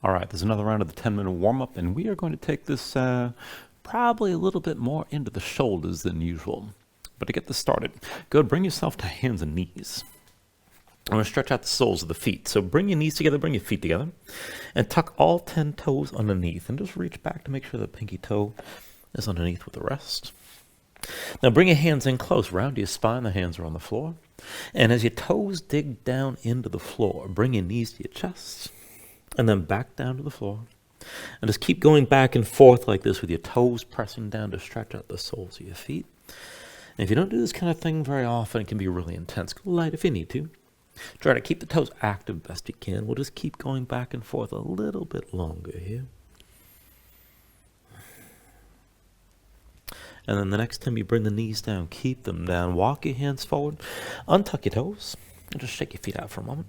All right, there's another round of the 10-minute warm-up, and we are going to take this probably a little bit more into the shoulders than usual. But to get this started, go ahead, bring yourself to hands and knees. I'm going to stretch out the soles of the feet. So bring your knees together, bring your feet together, and tuck all 10 toes underneath. And just reach back to make sure the pinky toe is underneath with the rest. Now bring your hands in close, round your spine. The hands are on the floor. And as your toes dig down into the floor, bring your knees to your chest, and then back down to the floor. And just keep going back and forth like this with your toes pressing down to stretch out the soles of your feet. And if you don't do this kind of thing very often, it can be really intense. Go light if you need to. Try to keep the toes active best you can. We'll just keep going back and forth a little bit longer here. And then the next time you bring the knees down, keep them down. Walk your hands forward. Untuck your toes. And just shake your feet out for a moment.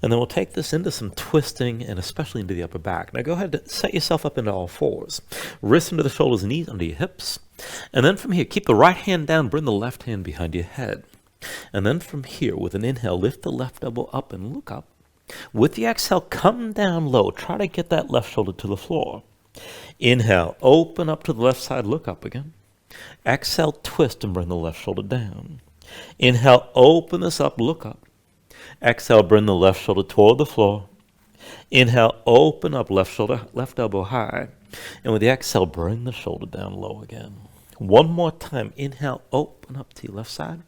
And then we'll take this into some twisting and especially into the upper back. Now go ahead and set yourself up into all fours. Wrists into the shoulders, knees under your hips. And then from here, keep the right hand down, bring the left hand behind your head. And then from here, with an inhale, lift the left elbow up and look up. With the exhale, come down low. Try to get that left shoulder to the floor. Inhale, open up to the left side, look up again. Exhale, twist and bring the left shoulder down. Inhale, open this up, look up. Exhale, bring the left shoulder toward the floor. Inhale, open up, left shoulder, left elbow high. And with the exhale, bring the shoulder down low again. One more time. Inhale, open up to your left side.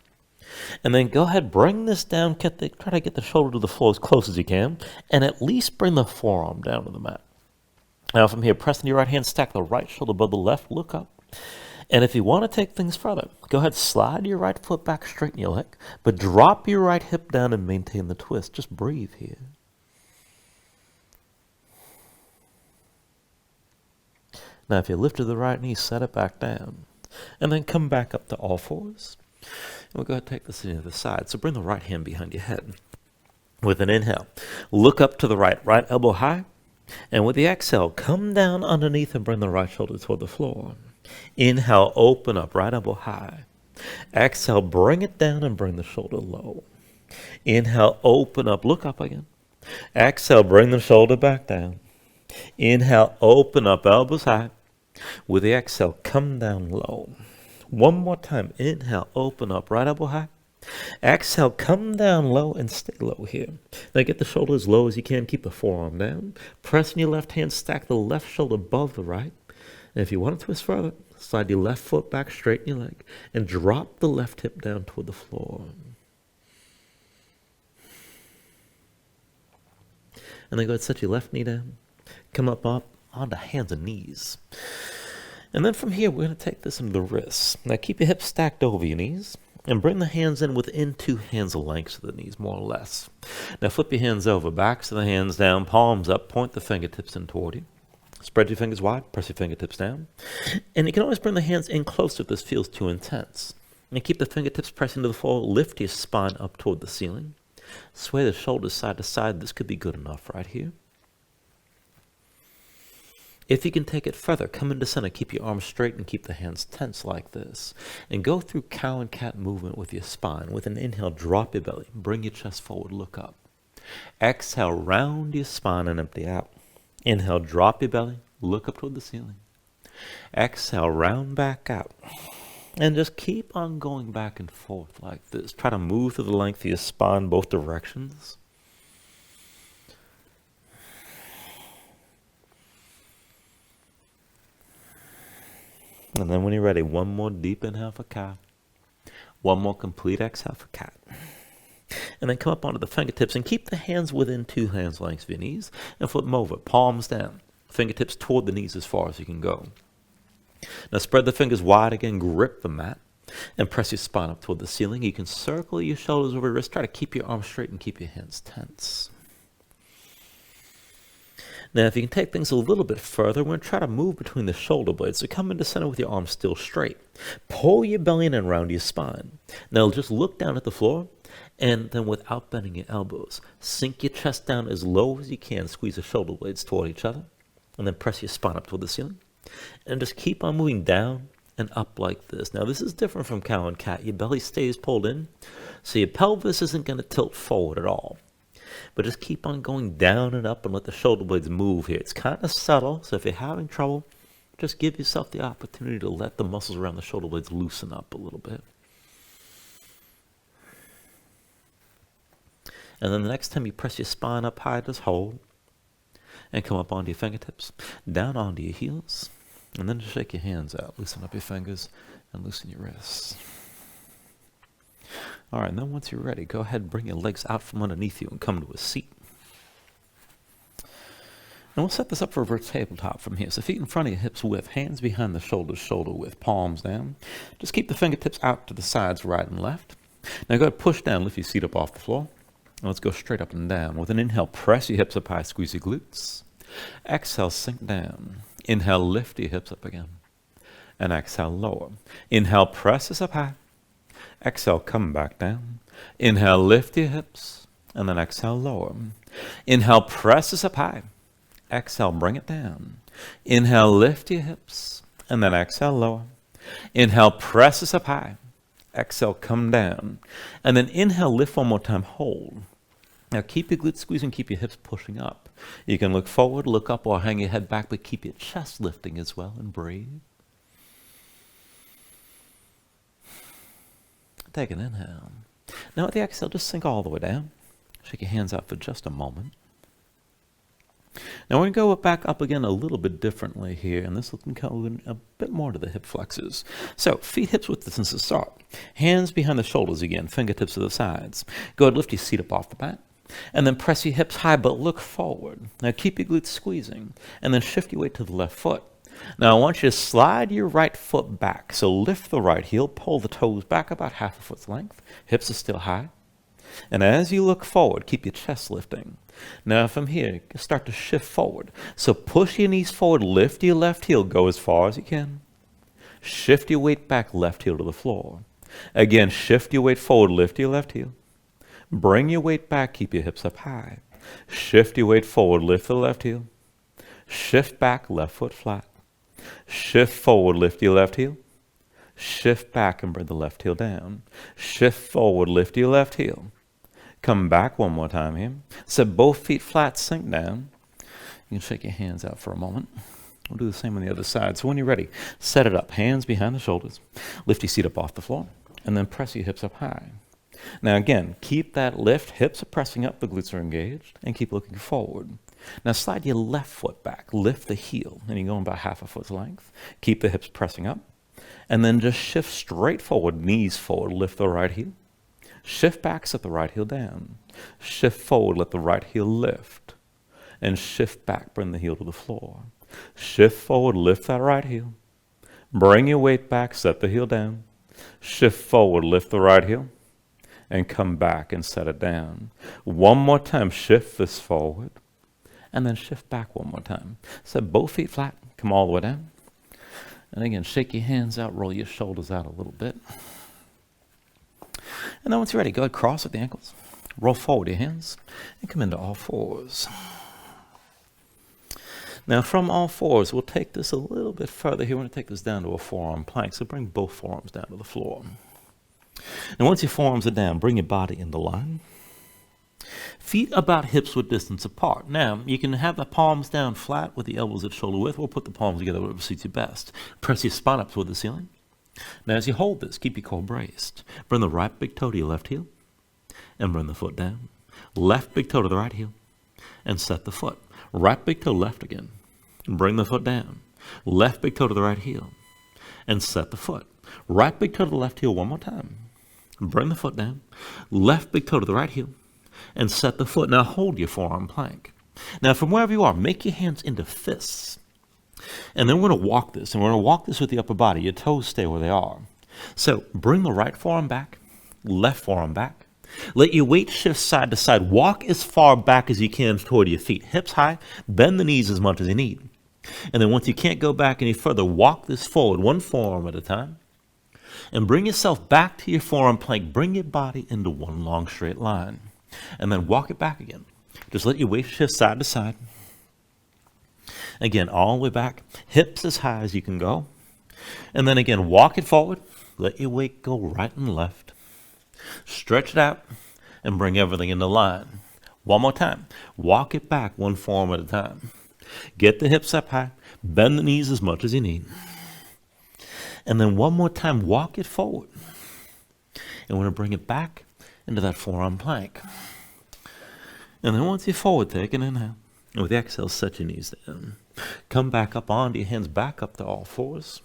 And then go ahead, bring this down. Try to get the shoulder to the floor as close as you can. And at least bring the forearm down to the mat. Now from here, press into your right hand, stack the right shoulder above the left, look up. And if you want to take things further, go ahead, slide your right foot back, straighten your leg, but drop your right hip down and maintain the twist. Just breathe here. Now if you lifted the right knee, set it back down. And then come back up to all fours. And we'll go ahead and take this to the other side. So bring the right hand behind your head. With an inhale, look up to the right elbow high. And with the exhale, come down underneath and bring the right shoulder toward the floor. Inhale, open up, right elbow high. Exhale, bring it down and bring the shoulder low. Inhale, open up, look up again. Exhale, bring the shoulder back down. Inhale, open up, elbows high. With the exhale, come down low. One more time. Inhale, open up, right elbow high. Exhale, come down low and stay low here. Now get the shoulder as low as you can. Keep the forearm down. Press in your left hand, stack the left shoulder above the right. And if you want to twist further, slide your left foot back, straighten your leg, and drop the left hip down toward the floor. And then go ahead, set your left knee down. Come up onto hands and knees. And then from here, we're going to take this into the wrists. Now keep your hips stacked over your knees. And bring the hands in within 2 hands lengths of the knees, more or less. Now flip your hands over, backs of the hands down, palms up, point the fingertips in toward you. Spread your fingers wide, press your fingertips down. And you can always bring the hands in closer if this feels too intense. And keep the fingertips pressing to the floor, lift your spine up toward the ceiling. Sway the shoulders side to side. This could be good enough right here. If you can take it further, come into center, keep your arms straight and keep the hands tense like this. And go through cow and cat movement with your spine. With an inhale, drop your belly, bring your chest forward, look up. Exhale, round your spine and empty out. Inhale, drop your belly, look up toward the ceiling. Exhale, round back out. And just keep on going back and forth like this. Try to move through the length of your spine both directions. And then when you're ready, one more deep inhale for cow. One more complete exhale for cat. And then come up onto the fingertips and keep the hands within 2 hands lengths of your knees. And flip them over, palms down. Fingertips toward the knees as far as you can go. Now spread the fingers wide again, grip the mat. And press your spine up toward the ceiling. You can circle your shoulders over your wrists. Try to keep your arms straight and keep your hands tense. Now, if you can take things a little bit further, we're going to try to move between the shoulder blades. So come into center with your arms still straight. Pull your belly in and round your spine. Now, just look down at the floor, and then without bending your elbows, sink your chest down as low as you can. Squeeze the shoulder blades toward each other, and then press your spine up toward the ceiling. And just keep on moving down and up like this. Now, this is different from cow and cat. Your belly stays pulled in, so your pelvis isn't going to tilt forward at all. But just keep on going down and up and let the shoulder blades move here. It's kind of subtle, so if you're having trouble, just give yourself the opportunity to let the muscles around the shoulder blades loosen up a little bit. And then the next time you press your spine up high, just hold. And come up onto your fingertips, down onto your heels. And then just shake your hands out. Loosen up your fingers and loosen your wrists. All right, and then once you're ready, go ahead and bring your legs out from underneath you and come to a seat. And we'll set this up for a reverse tabletop from here. So feet in front of your hips width, hands behind the shoulders, shoulder width, palms down. Just keep the fingertips out to the sides, right and left. Now go ahead, push down, lift your seat up off the floor. And let's go straight up and down. With an inhale, press your hips up high, squeeze your glutes. Exhale, sink down. Inhale, lift your hips up again. And exhale, lower. Inhale, press this up high. Exhale, come back down. Inhale, lift your hips. And then exhale, lower. Inhale, press this up high. Exhale, bring it down. Inhale, lift your hips. And then exhale, lower. Inhale, press this up high. Exhale, come down. And then inhale, lift one more time, hold. Now keep your glutes squeezed and keep your hips pushing up. You can look forward, look up, or hang your head back, but keep your chest lifting as well and breathe. Take an inhale. Now at the exhale, just sink all the way down. Shake your hands out for just a moment. Now we're going to go back up again a little bit differently here, and this will go a bit more to the hip flexors. So feet hips width distance to start. Hands behind the shoulders again, fingertips to the sides. Go ahead, lift your seat up off the mat. And then press your hips high, but look forward. Now keep your glutes squeezing, and then shift your weight to the left foot. Now I want you to slide your right foot back. So lift the right heel, pull the toes back about half a foot's length. Hips are still high. And as you look forward, keep your chest lifting. Now from here, start to shift forward. So push your knees forward, lift your left heel, go as far as you can. Shift your weight back, left heel to the floor. Again, shift your weight forward, lift your left heel. Bring your weight back, keep your hips up high. Shift your weight forward, lift the left heel. Shift back, left foot flat. Shift forward, lift your left heel. Shift back and bring the left heel down. Shift forward, lift your left heel. Come back one more time here. Set both feet flat, sink down. You can shake your hands out for a moment. We'll do the same on the other side. So when you're ready, set it up. Hands behind the shoulders. Lift your seat up off the floor. And then press your hips up high. Now again, keep that lift. Hips are pressing up. The glutes are engaged. And keep looking forward. Now slide your left foot back. Lift the heel. And you're going about half a foot's length. Keep the hips pressing up. And then just shift straight forward. Knees forward. Lift the right heel. Shift back, set the right heel down. Shift forward, let the right heel lift. And shift back, bring the heel to the floor. Shift forward, lift that right heel. Bring your weight back, set the heel down. Shift forward, lift the right heel. And come back and set it down. One more time, shift this forward. And then shift back one more time. Set both feet flat, come all the way down. And again, shake your hands out, roll your shoulders out a little bit. And then once you're ready, go ahead, cross at the ankles, roll forward your hands, and come into all fours. Now from all fours, we'll take this a little bit further here. We're going to take this down to a forearm plank, so bring both forearms down to the floor. And once your forearms are down, bring your body into line. Feet about hips width distance apart. Now, you can have the palms down flat with the elbows at shoulder width, or put the palms together, whatever suits you best. Press your spine up toward the ceiling. Now as you hold this, keep your core braced. Bring the right big toe to your left heel and bring the foot down. Left big toe to the right heel and set the foot. Right big toe left again and bring the foot down. Left big toe to the right heel and set the foot. Right big toe to the left heel one more time. Bring the foot down. Left big toe to the right heel and set the foot. Now hold your forearm plank. Now from wherever you are, make your hands into fists. And then we're going to walk this, and we're going to walk this with the upper body. Your toes stay where they are. So bring the right forearm back, left forearm back. Let your weight shift side to side. Walk as far back as you can toward your feet. Hips high, bend the knees as much as you need. And then once you can't go back any further, walk this forward, one forearm at a time. And bring yourself back to your forearm plank. Bring your body into one long straight line. And then walk it back again. Just let your weight shift side to side. Again, all the way back, hips as high as you can go. And then again, walk it forward. Let your weight go right and left. Stretch it out and bring everything into line. One more time. Walk it back one forearm at a time. Get the hips up high. Bend the knees as much as you need. And then one more time, walk it forward. And we're going to bring it back into that forearm plank. And then once you're forward, take an inhale. And with the exhale, set your knees down. Come back up onto your hands, back up to all fours.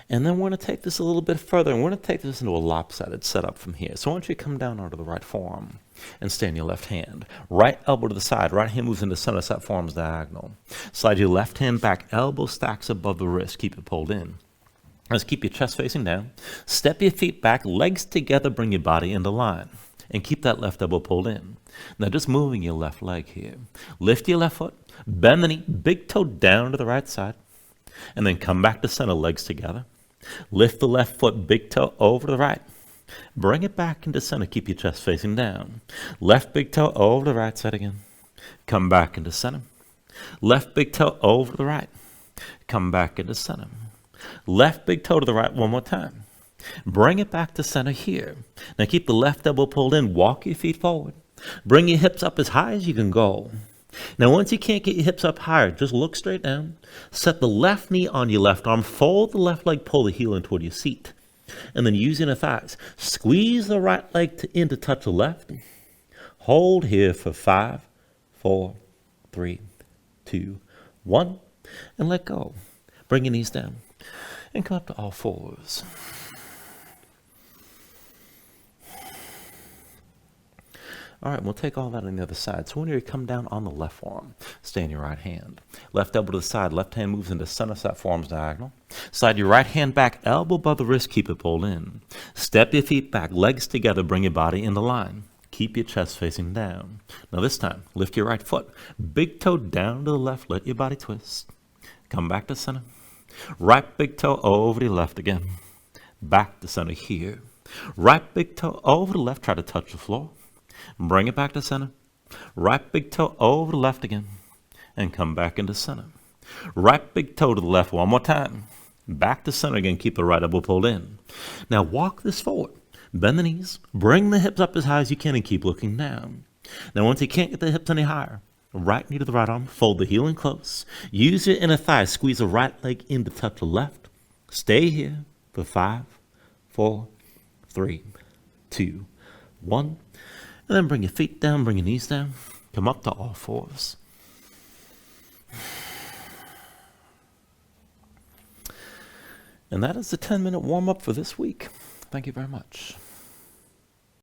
And then we're going to take this a little bit further, and we're going to take this into a lopsided setup from here. So I want you to come down onto the right forearm and stand your left hand. Right elbow to the side. Right hand moves into center, set forearms diagonal. Slide your left hand back, elbow stacks above the wrist. Keep it pulled in. Let's keep your chest facing down. Step your feet back, legs together, bring your body into line. And keep that left elbow pulled in. Now just moving your left leg here. Lift your left foot, bend the knee, big toe down to the right side. And then come back to center, legs together. Lift the left foot, big toe over to the right. Bring it back into center. Keep your chest facing down. Left big toe over to the right side again. Come back into center. Left big toe over to the right. Come back into center. Left big toe to the right one more time. Bring it back to center here. Now keep the left elbow pulled in. Walk your feet forward. Bring your hips up as high as you can go. Now, once you can't get your hips up higher, just look straight down. Set the left knee on your left arm. Fold the left leg, pull the heel in toward your seat. And then using the thighs, squeeze the right leg in to touch the left. Hold here for 5, 4, 3, 2, 1. And let go. Bring your knees down. And come up to all fours. All right, we'll take all that on the other side. So when you come down on the left forearm, stay in your right hand. Left elbow to the side, left hand moves into center, set forearms diagonal. Slide your right hand back, elbow above the wrist, keep it pulled in. Step your feet back, legs together, bring your body into line. Keep your chest facing down. Now this time, lift your right foot, big toe down to the left, let your body twist. Come back to center. Right big toe over to the left again. Back to center here. Right big toe over to the left, try to touch the floor. Bring it back to center. Right big toe over to the left again. And come back into center. Right big toe to the left one more time. Back to center again. Keep the right elbow pulled in. Now walk this forward. Bend the knees. Bring the hips up as high as you can and keep looking down. Now once you can't get the hips any higher, right knee to the right arm. Fold the heel in close. Use your inner thigh. Squeeze the right leg in to touch the left. Stay here for 5, 4, 3, 2, 1. And then bring your feet down, bring your knees down. Come up to all fours. And that is the 10-minute warm-up for this week. Thank you very much.